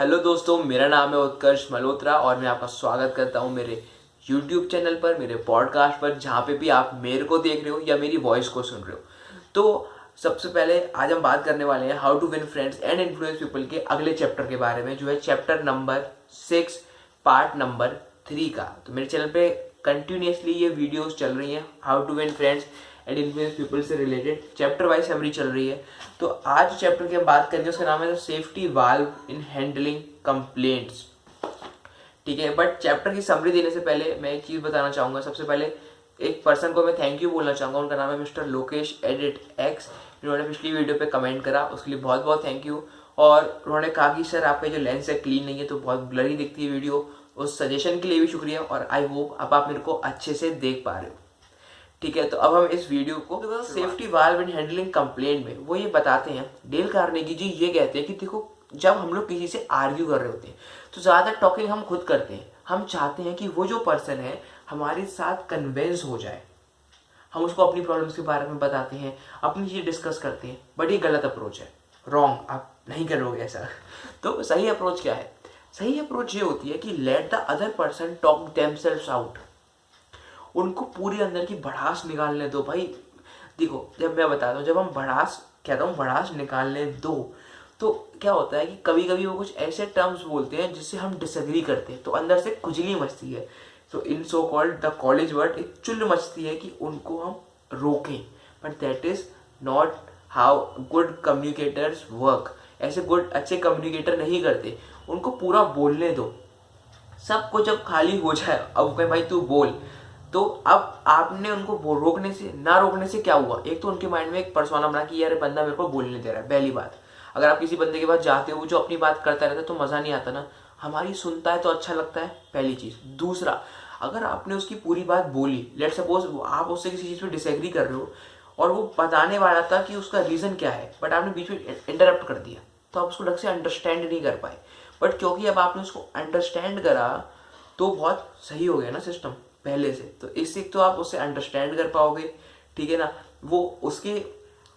Hello दोस्तों, मेरा नाम है उत्कर्ष मल्होत्रा और मैं आपका स्वागत करता हूं मेरे YouTube चैनल पर, मेरे पॉडकास्ट पर, जहां पे भी आप मेरे को देख रहे हो या मेरी वॉइस को सुन रहे हो। तो सबसे पहले आज हम बात करने वाले हैं how to win friends and influence people के अगले चैप्टर के बारे में, जो है चैप्टर नंबर 6 पार्ट नंबर 3 का। तो मेरे चैनल पे कंटिन्यूसली ये वीडियोस चल रही हैं how to win friends and influence people से रिलेटेड, चैप्टर वाइज समरी चल रही है। तो आज चैप्टर की हम बात करेंगे, उसका नाम है safety valve in handling complaints. ठीक है, बट चैप्टर की समरी देने से पहले मैं एक चीज़ बताना चाहूँगा। सबसे पहले एक पर्सन को मैं थैंक यू बोलना चाहूँगा, उनका नाम है मिस्टर लोकेश एडिट एक्स। इन्होंने पिछली वीडियो पे कमेंट करा, उसके लिए बहुत बहुत थैंक यू। और उन्होंने कहा कि सर आपका जो लेंस है क्लीन नहीं है, तो बहुत ब्लरी दिखती है वीडियो। उस सजेशन के लिए भी शुक्रिया और आई होप अब आप मेरे को अच्छे से देख पा रहे हो। ठीक है, तो अब हम इस वीडियो को safety valve in handling complaint में वो ये बताते हैं, डेल कार्नेगी जी ये कहते हैं कि देखो, जब हम लोग किसी से आर्ग्यू कर रहे होते हैं तो ज़्यादा टॉकिंग हम खुद करते हैं। हम चाहते हैं कि वो जो पर्सन है हमारे साथ कन्विंस हो जाए, हम उसको अपनी प्रॉब्लम्स के बारे में बताते हैं, अपनी चीज़ें डिस्कस करते हैं। बट ये गलत अप्रोच है, रॉन्ग, आप नहीं करोगे ऐसा। तो सही अप्रोच क्या है? सही अप्रोच ये होती है कि late the other person talk themselves out. उनको पूरी अंदर की भड़ास निकालने दो भाई। देखो, जब मैं बताता हूँ, जब हम भड़ास कहता हूँ भड़ास निकालने दो, तो क्या होता है कि कभी कभी वो कुछ ऐसे टर्म्स बोलते हैं जिससे हम डिसएग्री करते हैं, तो अंदर से खुजली मचती है। तो in so called the college word एक चुल मचती है कि उनको हम रोकें, but that is not how good communicators work. ऐसे गुड अच्छे कम्युनिकेटर नहीं करते। उनको पूरा बोलने दो, सब कुछ जब खाली हो जाए अब कहें भाई तू बोल। तो अब आपने उनको रोकने से ना रोकने से क्या हुआ, एक तो उनके माइंड में एक पर्सोना बना कि यार बंदा मेरे को बोलने दे रहा है। पहली बात, अगर आप किसी बंदे के पास जाते हो जो अपनी बात करता रहता है तो मज़ा नहीं आता ना, हमारी सुनता है तो अच्छा लगता है, पहली चीज़। दूसरा, अगर आपने उसकी पूरी बात बोली, लेट सपोज आप उससे किसी चीज़ पे डिसएग्री कर रहे हो और वो बताने वाला था कि उसका रीज़न क्या है, बट आपने बीच में इंटरप्ट कर दिया, तो आप उसको ढंग से अंडरस्टैंड नहीं कर पाए। बट क्योंकि अब आपने उसको अंडरस्टैंड करा तो बहुत सही हो गया ना सिस्टम पहले से। तो इससे तो आप उससे अंडरस्टैंड कर पाओगे, ठीक है ना। वो उसके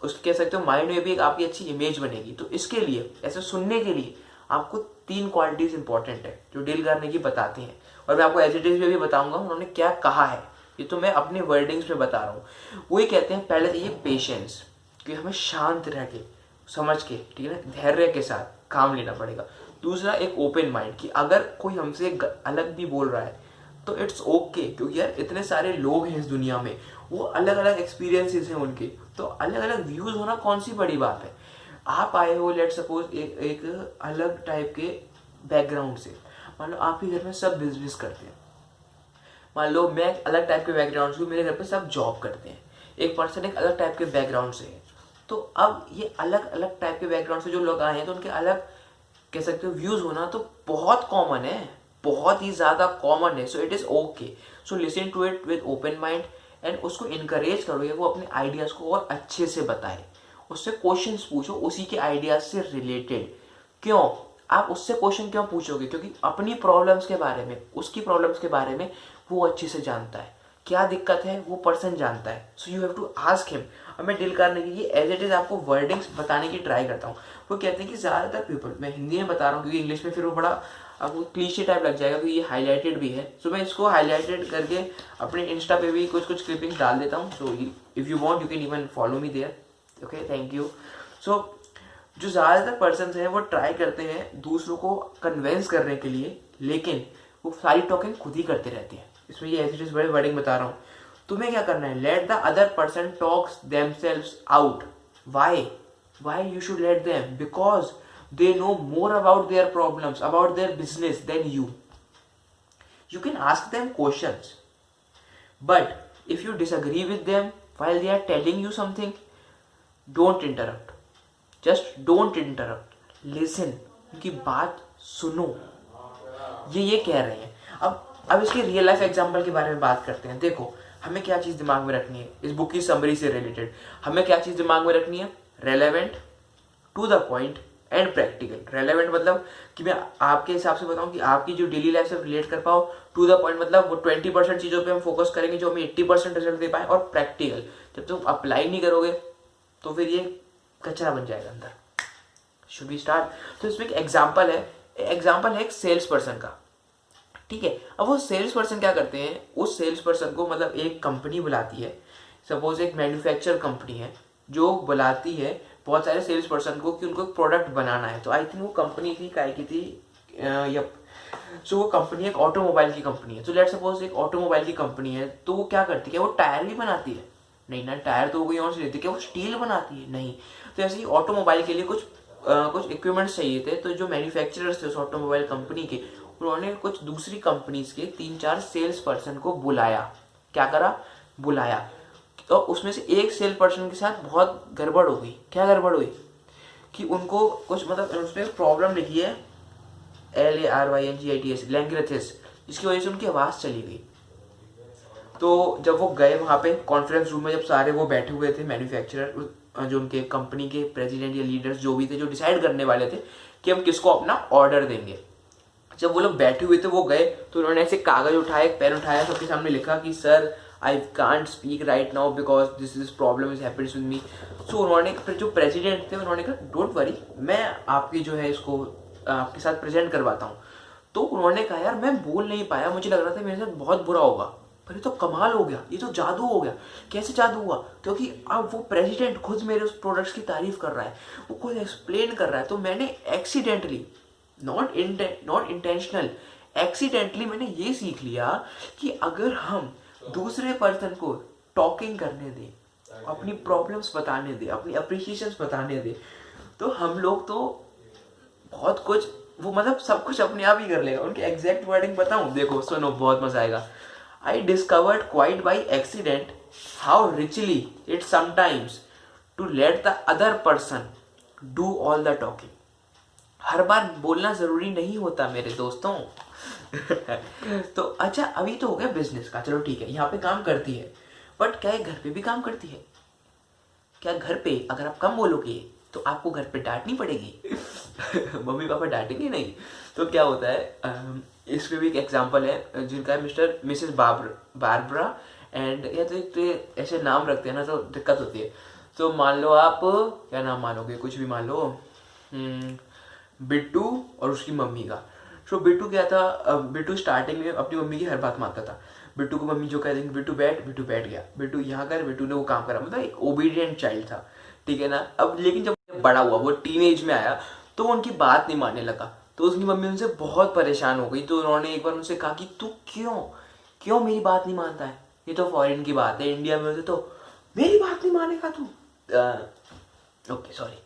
कह सकते हो माइंड में भी एक आपकी अच्छी इमेज बनेगी। तो इसके लिए, ऐसे सुनने के लिए आपको 3 क्वालिटीज इंपॉर्टेंट है जो डील करने की बताते हैं। और मैं आपको एज इट इज में भी बताऊंगा उन्होंने क्या कहा है, ये तो मैं अपने वर्डिंग्स में बता रहा हूँ। वो ये कहते हैं, पहले चाहिए पेशेंस, कि हमें शांत रह के समझ के, ठीक है ना, धैर्य के साथ काम लेना पड़ेगा। दूसरा, एक ओपन माइंड, कि अगर कोई हमसे अलग भी बोल रहा है तो इट्स ओके, क्योंकि यार इतने सारे लोग हैं इस दुनिया में, वो अलग अलग एक्सपीरियंसेस हैं उनके, तो अलग अलग व्यूज होना कौन सी बड़ी बात है। आप आए हो लेट सपोज एक अलग टाइप के बैकग्राउंड से, मान लो आपके घर में सब बिजनेस करते हैं, मान लो मैं एक अलग टाइप के बैकग्राउंड से हूँ, मेरे घर पे सब जॉब करते हैं, एक पर्सन एक अलग टाइप के बैकग्राउंड से है। तो अब ये अलग अलग टाइप के बैकग्राउंड से जो लोग आए हैं तो उनके अलग कह सकते हो व्यूज होना तो बहुत कॉमन है, बहुत ही ज़्यादा कॉमन है। So it is okay. So listen to it with open mind and उसको इनकरेज करो ये वो अपने आइडियाज़ को और अच्छे से बताए। उससे क्वेश्चंस पूछो उसी के आइडियाज़ से रिलेटेड। क्यों आप उससे क्वेश्चन क्यों पूछोगे? क्योंकि अपनी प्रॉब्लम्स के बारे में, उसकी प्रॉब्लम्स के बारे में वो अच्छे से जानता है, क्या दिक्कत है वो पर्सन जानता है। So you have to ask him. अब मैं डील करने के लिए एज इट इज़ आपको वर्डिंग्स बताने की ट्राई करता हूँ। वो कहते हैं कि ज़्यादातर पीपल, मैं हिंदी में बता रहा हूँ क्योंकि इंग्लिश में फिर वो बड़ा आपको क्लीशे टाइप लग जाएगा, क्योंकि ये हाईलाइटेड भी है। सो मैं इसको हाईलाइटेड करके अपने इंस्टा पे भी कुछ कुछ क्लिपिंग्स डाल देता हूँ। So if you want you can even follow me there. Okay, thank you. So जो ज़्यादातर पर्सन हैं वो ट्राई करते हैं दूसरों को कन्विंस करने के लिए, लेकिन वो सारी टॉकिंग खुद ही करते रहते हैं। इसमें ये एज इट इज़ बड़े वर्डिंग बता रहा हूँ। तुम्हें क्या करना है, late the other person talks themselves out. Why you should let them? Because they know more about their problems, about their business than you. You can ask them questions, but if you disagree with them while they are telling you something, don't interrupt. Just don't interrupt. Listen. उनकी बात सुनो, ये कह रहे हैं। अब इसके real life example के बारे में बात करते हैं। देखो, हमें क्या चीज़ दिमाग में रखनी है इस बुक की समरी से रिलेटेड। हमें क्या चीज़ दिमाग में रखनी है? Relevant, to the point and practical. Relevant मतलब कि मैं आपके हिसाब से बताऊं कि आपकी जो डेली लाइफ से रिलेट कर पाओ। टू द पॉइंट मतलब वो 20% चीज़ों पे हम फोकस करेंगे जो हमें 80% रिजल्ट दे पाए। और प्रैक्टिकल, जब तुम अप्लाई नहीं करोगे तो फिर ये कचरा बन जाएगा अंदर। Should we start? तो इसमें एक एग्जाम्पल है। एग्जाम्पल है एक सेल्स पर्सन का, ठीक है। अब वो सेल्स पर्सन क्या करते हैं, उस सेल्स पर्सन को मतलब एक कंपनी बुलाती है, सपोज एक मैन्युफैक्चर कंपनी है जो बुलाती है बहुत सारे सेल्स पर्सन को कि उनको एक प्रोडक्ट बनाना है। तो आई थिंक वो कंपनी थी काय की थी, यप, सो वो कंपनी एक ऑटोमोबाइल की कंपनी है। तो लेट्स सपोज एक ऑटोमोबाइल की कंपनी है, तो वो क्या करती है, वो टायर भी बनाती है, नहीं ना, टायर तो वो कोई और से लेती है, क्या वो स्टील बनाती है, नहीं। तो ऐसे ही ऑटोमोबाइल के लिए कुछ इक्विपमेंट्स चाहिए थे, तो जो मैन्युफैक्चरर्स थे उस ऑटोमोबाइल कंपनी के, उन्होंने कुछ दूसरी कंपनीज के 3-4 सेल्स पर्सन को बुलाया। क्या करा, बुलाया। तो उसमें से एक सेल पर्सन के साथ बहुत गड़बड़ हो गई। क्या गड़बड़ हुई कि उनको कुछ मतलब उसमें प्रॉब्लम लिखी है LARYNGITS, लैंग्रेथिस, जिसकी वजह से उनकी आवाज़ चली गई। तो जब वो गए वहाँ पे कॉन्फ्रेंस रूम में, जब सारे वो बैठे हुए थे मैन्युफैक्चरर, जो उनके कंपनी के प्रेसिडेंट या लीडर्स जो भी थे, जो डिसाइड करने वाले थे कि हम किसको अपना ऑर्डर देंगे, जब वो लोग बैठे हुए थे वो गए, तो उन्होंने ऐसे कागज उठाया, एक पेन उठाया, सबके सामने लिखा कि sir I can't speak right now because this problem is happens with me. So उन्होंने फिर जो प्रेसिडेंट थे उन्होंने कहा डोंट वरी, मैं आपकी जो है इसको आपके साथ प्रेजेंट करवाता हूँ। तो उन्होंने कहा यार मैं बोल नहीं पाया, मुझे लग रहा था मेरे साथ बहुत बुरा होगा, पर ये तो कमाल हो गया, ये तो जादू हो गया। कैसे जादू हुआ, क्योंकि अब वो प्रेसिडेंट खुद मेरे उस प्रोडक्ट्स की तारीफ कर रहा है, वो खुद एक्सप्लेन कर रहा है। तो मैंने एक्सीडेंटली, नॉट इंटेंशनल, एक्सीडेंटली मैंने ये सीख लिया कि अगर हम दूसरे पर्सन को टॉकिंग करने दें, अपनी प्रॉब्लम्स बताने दें, अपनी अप्रिशिएशंस बताने दें, तो हम लोग तो बहुत कुछ, वो मतलब सब कुछ अपने आप ही कर लेगा। उनकी एग्जैक्ट वर्डिंग बताऊं, देखो सुनो, बहुत मजा आएगा। I discovered quite by accident how richly it sometimes to let the other person do all the talking. हर बार बोलना जरूरी नहीं होता मेरे दोस्तों। तो अच्छा, अभी तो हो गया बिजनेस का, चलो ठीक है, यहाँ पे काम करती है, बट क्या ये घर पे भी काम करती है? क्या घर पे अगर आप कम बोलोगे तो आपको घर पे डांटनी पड़ेगी? मम्मी पापा डांटेंगे नहीं। तो क्या होता है, इसमें भी एक एग्जांपल है जिनका है मिस्टर मिसेस बारबरा एंड, या तो ऐसे नाम रखते हैं ना तो दिक्कत होती है। तो मान लो आप क्या नाम मानोगे, कुछ भी मान लो, बिट्टू और उसकी मम्मी का। तो बिट्टू क्या था, बिट्टू स्टार्टिंग में अपनी मम्मी की हर बात मानता था। बिट्टू को मम्मी जो कह देंगे बिट्टू बैठ गया, बिट्टू यहाँ कर, बिट्टू ने वो काम करा, मतलब एक ओबीडियंट चाइल्ड था, ठीक है ना। अब लेकिन जब बड़ा हुआ, वो टीनेज में आया, तो उनकी बात नहीं मानने लगा। तो उसकी मम्मी उनसे बहुत परेशान हो गई। तो उन्होंने एक बार उनसे कहा कि तू क्यों मेरी बात नहीं मानता है, ये तो फॉरेन की बात है, इंडिया में होते तो मेरी बात नहीं मानेगा तू। ओके सॉरी,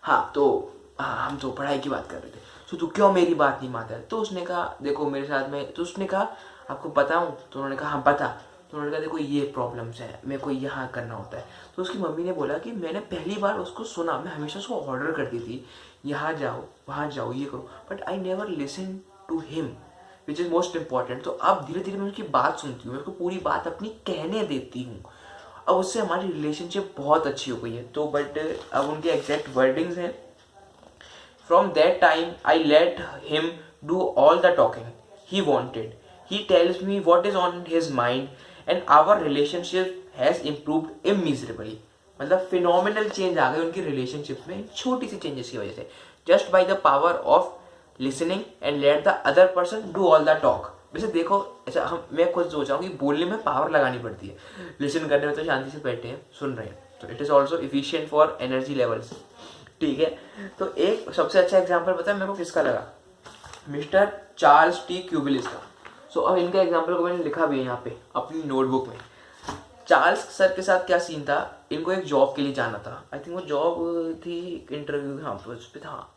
हाँ तो हम तो पढ़ाई की बात कर रहे थे। तो तू क्यों मेरी बात नहीं मानता है? तो उसने कहा देखो मेरे साथ में, तो उसने कहा आपको बताऊं? तो उन्होंने कहा हाँ बता। तो उन्होंने कहा देखो ये प्रॉब्लम्स है, मेरे को यहाँ करना होता है। तो उसकी मम्मी ने बोला कि मैंने पहली बार उसको सुना, मैं हमेशा उसको ऑर्डर करती थी यहाँ जाओ वहाँ जाओ ये करो, but I never listen to him which is most important. तो अब धीरे धीरे मैं उसकी बात सुनती हूँ, मैं उसको पूरी बात अपनी कहने देती हूँ। अब उससे हमारी रिलेशनशिप बहुत अच्छी हो गई है। तो बट अब उनके एग्जैक्ट वर्डिंग्स हैं, from that time I let him do all the talking he wanted. He tells me what is on his mind and our relationship has improved immeasurably. मतलब फिनोमिनल चेंज आ गए उनकी relationship में छोटी सी changes की वजह से, just by the power of listening and let the other person do all the talk. वैसे देखो ऐसा मैं खुद सोच रहा हूँ कि बोलने में पावर लगानी पड़ती है, लिसन करने में तो शांति से बैठे हैं सुन रहे हैं। तो it is also efficient for energy levels, ठीक है। तो एक सबसे अच्छा एग्जांपल पता है मेरे को किसका लगा, मिस्टर चार्ल्स टी क्यूबिलिस का। सो अब इनका एग्जांपल को मैंने लिखा भी है यहाँ पे अपनी नोटबुक में। चार्ल्स सर के साथ क्या सीन था, इनको एक जॉब के लिए जाना था, आई थिंक वो जॉब थी इंटरव्यू, हाँ तो उस पर था,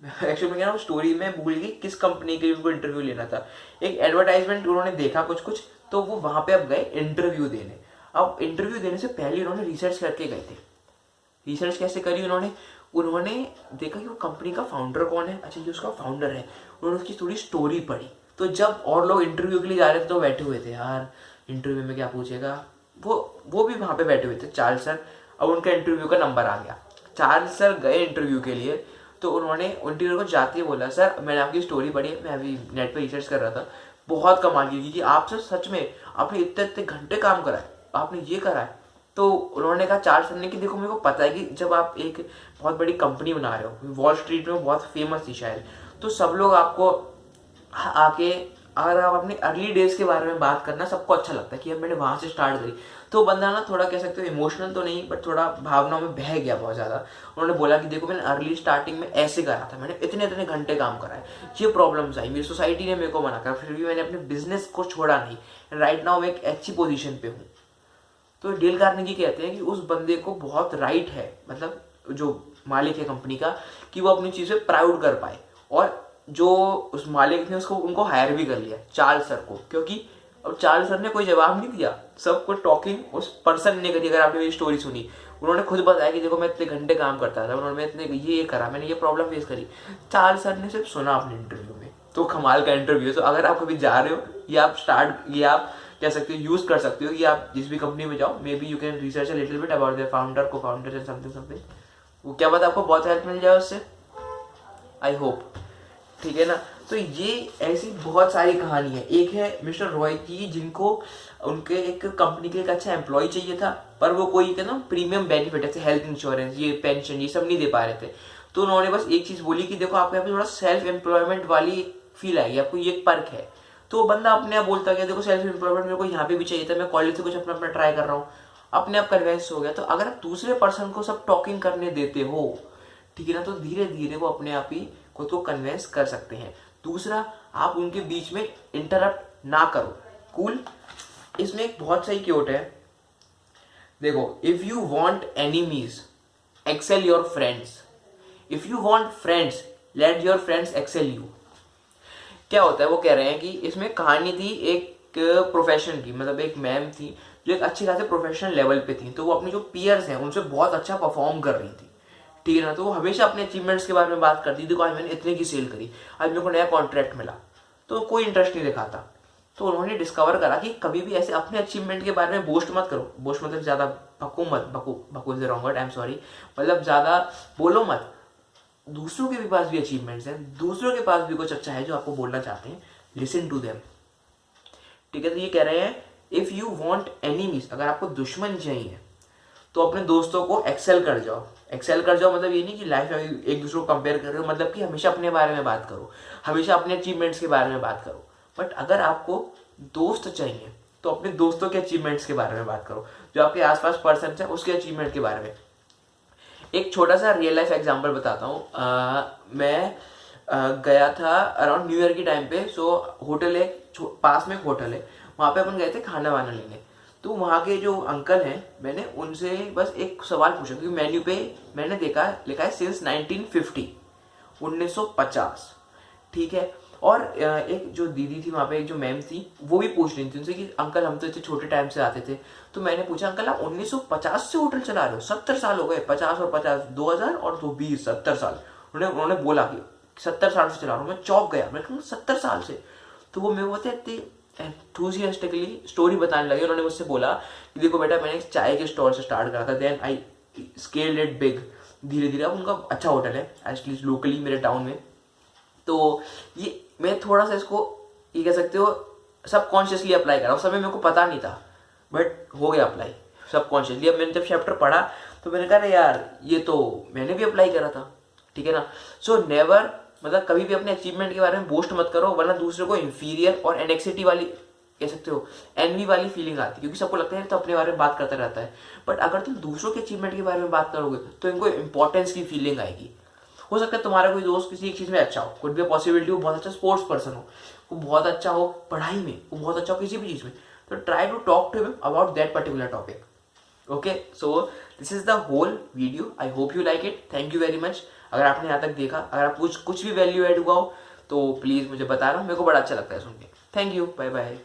एक्चुअली मैं कह रहा हूँ स्टोरी में भूल गई किस कंपनी के लिए उनको इंटरव्यू लेना था। एक एडवर्टाइजमेंट उन्होंने देखा कुछ, तो वो वहाँ पे अब गए इंटरव्यू देने। अब इंटरव्यू देने से पहले उन्होंने रिसर्च करके गए थे। रिसर्च कैसे करी उन्होंने देखा कि वो कंपनी का फाउंडर कौन है, अच्छा ये उसका फाउंडर है, उन्होंने उसकी थोड़ी स्टोरी पढ़ी। तो जब और लोग इंटरव्यू के लिए जा रहे थे तो बैठे हुए थे, यार इंटरव्यू में क्या पूछेगा, वो भी वहाँ पे बैठे हुए थे चार्ल्स सर। अब उनका इंटरव्यू का नंबर आ गया, चार्ल्स सर गए इंटरव्यू के लिए। तो उन्होंने इंटरव्यू को जाते ही बोला सर मैंने आपकी स्टोरी पढ़ी है, मैं अभी नेट पर रिसर्च कर रहा था, बहुत कमाल की कि आप सच में आपने इतने घंटे काम करा है, आपने ये करा है। तो उन्होंने कहा चार्ल्स सर ने कि देखो मेरे को पता है कि जब आप एक बहुत बड़ी कंपनी बना रहे हो, वॉल स्ट्रीट में बहुत फेमस थी शायद, तो सब लोग आपको आके, अगर आप अपने अर्ली डेज के बारे में बात करना, सबको अच्छा लगता है कि अब मैंने वहाँ से स्टार्ट करी। तो बंदा ना थोड़ा कह सकते हो इमोशनल तो नहीं, बट थोड़ा भावनाओं में बह गया बहुत ज़्यादा। उन्होंने बोला कि देखो मैंने अर्ली स्टार्टिंग में ऐसे करा था, मैंने इतने इतने घंटे काम करा है, ये प्रॉब्लम्स आई, मेरी सोसाइटी ने मेरे को मना करा, फिर भी मैंने अपने बिजनेस को छोड़ा नहीं, राइट नाउ मैं एक अच्छी पोजीशन पे हूँ। तो डेल कार्नेगी कहते हैं कि उस बंदे को बहुत राइट है, मतलब जो मालिक है कंपनी का, कि वो अपनी चीज़ें प्राउड कर पाए। और जो उस मालिक ने उसको उनको हायर भी कर लिया, चार्ल्स सर को, क्योंकि अब चार्ल्स सर ने कोई जवाब नहीं दिया, सबको टॉकिंग उस पर्सन ने करी। अगर आपने मेरी स्टोरी सुनी, उन्होंने खुद बताया कि देखो मैं इतने घंटे काम करता था, उन्होंने इतने ये करा, मैंने ये प्रॉब्लम फेस करी। चार्ल्स सर ने सिर्फ सुना अपने इंटरव्यू में। तो कमाल का इंटरव्यू है। तो अगर आप कभी जा रहे हो, या आप कह सकते हो यूज कर सकते हो, कि आप जिस भी कंपनी में जाओ, may be you can research a little bit about their founder, को फाउंडर एंड समथिंग समथिंग, वो क्या पता आपको बहुत हेल्प मिल जाए उससे, आई होप। ठीक है ना। तो ये ऐसी बहुत सारी कहानी है। एक है मिस्टर रॉय की, जिनको उनके एक कंपनी के एक अच्छा एम्प्लॉय चाहिए था, पर वो कोई के ना प्रीमियम बेनिफिट जैसे हेल्थ इंश्योरेंस, ये पेंशन, ये सब नहीं दे पा रहे थे। तो उन्होंने बस एक चीज़ बोली कि देखो आपको यहाँ पे थोड़ा सेल्फ एम्प्लॉयमेंट वाली फील आएगी, आपको ये पर्क है। तो बंदा अपने आप बोलता गया देखो सेल्फ एम्प्लॉयमेंट मेरे को यहाँ पे भी चाहिए था, मैं कॉलेज से कुछ अपना अपना ट्राई कर रहा हूँ, अपने आप कन्विंस हो गया। तो अगर आप दूसरे पर्सन को सब टॉकिंग करने देते हो, ठीक है ना, तो धीरे धीरे वो अपने आप ही खुद को कन्विंस कर सकते हैं। दूसरा, आप उनके बीच में इंटरप्ट ना करो। कूल। इसमें एक बहुत सही क्योट है, देखो, if you want enemies excel your friends, if you want friends let your friends excel you. क्या होता है, वो कह रहे हैं कि इसमें कहानी थी एक प्रोफेशन की, मतलब एक मैम थी जो एक अच्छे खासे प्रोफेशनल लेवल पे थी। तो वो अपनी जो पीयर्स हैं उनसे बहुत अच्छा परफॉर्म कर रही थी, ठीक है ना। तो वो हमेशा अपने अचीवमेंट्स के बारे में बात करती थी, देखो आज मैंने इतने की सेल करी, आज मेरे को नया कॉन्ट्रैक्ट मिला। तो कोई इंटरेस्ट नहीं दिखाता। तो उन्होंने डिस्कवर करा कि कभी भी ऐसे अपने अचीवमेंट के बारे में बोस्ट मत करो। बोस्ट मतलब ज़्यादा भको मत, भको is the wrong word, I am sorry, मतलब ज़्यादा बोलो मत। दूसरों के भी पास भी अचीवमेंट्स हैं, दूसरों के पास भी कुछ अच्छा है जो आपको बोलना चाहते हैं, लिसन टू देम, ठीक है। तो ये कह रहे हैं इफ़ यू वांट एनिमीज, अगर आपको दुश्मन चाहिए तो अपने दोस्तों को एक्सेल कर जाओ। एक्सेल कर जाओ मतलब ये नहीं कि लाइफ में एक दूसरे को कंपेयर कर रहे हो, मतलब कि हमेशा अपने बारे में बात करो, हमेशा अपने अचीवमेंट्स के बारे में बात करो। बट अगर आपको दोस्त चाहिए तो अपने दोस्तों के अचीवमेंट्स के बारे में बात करो, जो आपके आसपास पर्सन है उसके अचीवमेंट के बारे में। एक छोटा सा रियल लाइफ एग्जांपल बताता हूँ। मैं गया था अराउंड न्यू ईयर के टाइम पे। सो होटल है, पास में एक होटल है, वहाँ पे अपन गए थे खाना वाना लेने। तो वहाँ के जो अंकल हैं, मैंने उनसे बस एक सवाल पूछा, क्योंकि मेन्यू पे मैंने देखा लिखा है सिंस 1950, 1950, ठीक है। और एक जो दीदी थी वहाँ पे, एक जो मैम थी, वो भी पूछ रही थी उनसे कि अंकल हम तो इतने छोटे टाइम से आते थे। तो मैंने पूछा अंकल आप 1950 से होटल चला रहे हो? 70 साल हो गए। 50 और 50, 2000 और 20, 70 साल। उन्होंने बोला कि 70 साल से चला रहा हूँ। मैं चौंक गया, मैं कहा 70 साल से? तो वो मेरे को इतनी एंथुसियास्टिकली स्टोरी बताने लगे। उन्होंने मुझसे बोला कि देखो बेटा, मैंने एक चाय के स्टॉल से स्टार्ट करा था, then I scaled it big, धीरे धीरे। अब उनका अच्छा होटल है एटलीस्ट लोकली मेरे टाउन में। तो ये मैं थोड़ा सा इसको ये कह सकते हो सबकॉन्शियसली अप्लाई करा। उस समय मेरे को पता नहीं था, बट हो गया अप्लाई सबकॉन्शियसली। अब मैंने जब चैप्टर पढ़ा तो मैंने कहा यार ये तो मैंने भी अप्लाई करा था, ठीक है ना। सो नेवर, मतलब कभी भी अपने अचीवमेंट के बारे में बोस्ट मत करो, वरना दूसरे को इंफीरियर और एनेक्सिटी वाली कह सकते हो, एनवी वाली फीलिंग आती है, क्योंकि सबको लगता है तो अपने बारे में बात करता रहता है। बट अगर तुम दूसरों के अचीवमेंट के बारे में बात करोगे तो इनको इंपॉर्टेंस की फीलिंग आएगी। हो सकता है तुम्हारा कोई दोस्त किसी एक चीज़ में अच्छा हो, कुछ भी पॉसिबिलिटी हो, बहुत अच्छा स्पोर्ट्स पर्सन हो, वो बहुत अच्छा हो पढ़ाई में, वो बहुत अच्छा हो किसी भी चीज़ में, तो try to talk to him about that particular topic. Okay, so this is the whole video. I hope you like it. Thank you very much. अगर आपने यहाँ तक देखा, अगर आप कुछ भी वैल्यू ऐड हुआ हो तो प्लीज़ मुझे बताना, मेरे को बड़ा अच्छा लगता है सुन के। Thank you, bye bye.